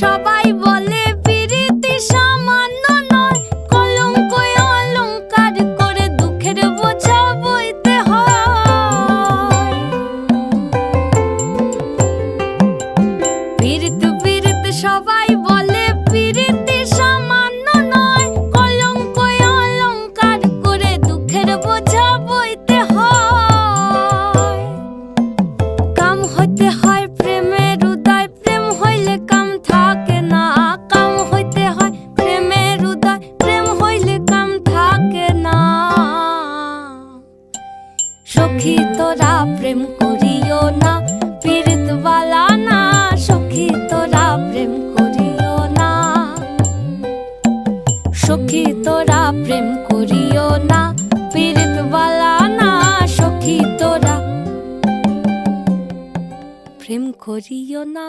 সবাই বলে পিরিতি সামান্য নয়, কলঙ্ক অলংকার করে দুঃখের বোঝা বইতে হয়। পিরিত পিরিত সবাই বলে পিরিতি সামান্য নয়, কলঙ্ক অলংকার করে দুঃখের বোঝা বইতে হয়। কাম হইতে হয় প্রেমের উদয়, প্রেম হইলে কাম থাকে না। কাম হইতে হয় প্রেমের উদয়, প্রেম হইলে কাম থাকে না। সখী তোরা প্রেম করিও না, পীড়িতওয়ালা না। সখী তোরা প্রেম করিও না, সখী তোরা প্রেম করিও না, পীড়িতওয়ালা না। সখী তোরা প্রেম করিও না।